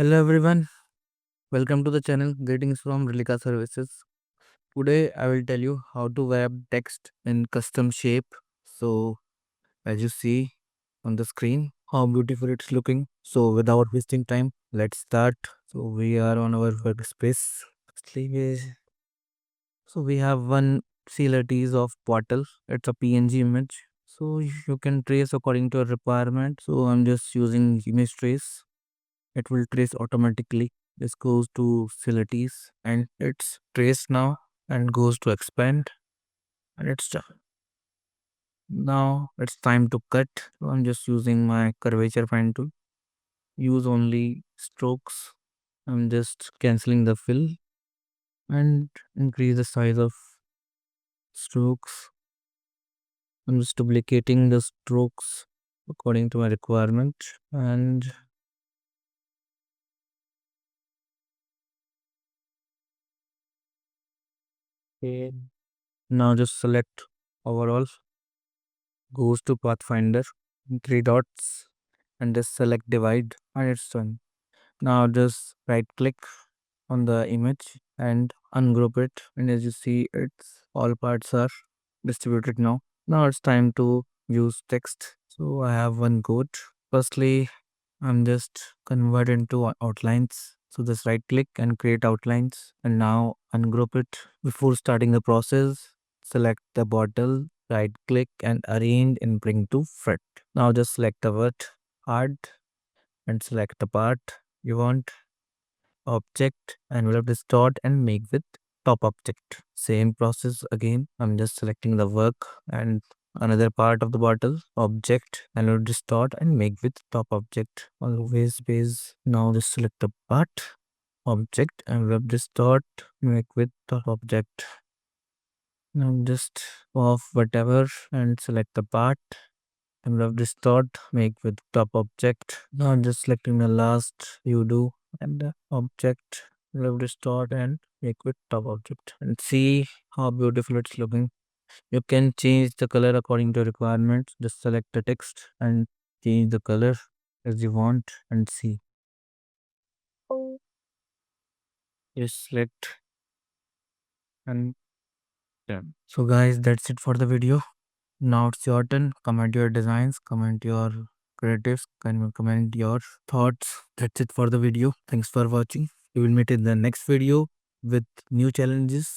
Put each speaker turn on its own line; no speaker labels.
Hello everyone, welcome to the channel. Greetings from Brillica Services. Today I will tell you how to wrap text in custom shape. So as you see on the screen, how beautiful it's looking. So without wasting time, let's start. So we are on our workspace. Firstly, we have one CLTs of bottle. It's a PNG image. So you can trace according to your requirement. So I'm just using image trace. It will trace automatically. This goes to facilities and it's traced now and goes to expand and it's done. Now it's time to cut. So I'm just using my curvature fine tool. Use only strokes. I'm just cancelling the fill and increase the size of strokes. I'm just duplicating the strokes according to my requirement and okay. Now just select overall, goes to Pathfinder, three dots, and just select divide, and it's done. Now just right click on the image and ungroup it, and as you see, it's all parts are distributed now. Now it's time to use text. So I have one code. Firstly, I'm just convert into outlines. So just right click and create outlines and now ungroup it. Before starting the process, select the bottle, right click and arrange and bring to front. Now just select the word hard and select the part you want, object, envelope distort and make with top object. Same process again. I'm just selecting the work and another part of the bottle, object, envelope distort and make with top object. Always base. Now just select the part, object, envelope distort, make with top object. Now just off whatever and select the part, envelope distort, make with top object. Now just selecting the last you do and the object, envelope distort and make with top object. And see how beautiful it's looking. You can change the color according to requirements. Just select the text and change the color as you want and see. Just select and done. So guys, that's it for the video. Now it's your turn. Comment your designs, comment your creatives, comment your thoughts. That's it for the video. Thanks for watching. We will meet in the next video with new challenges.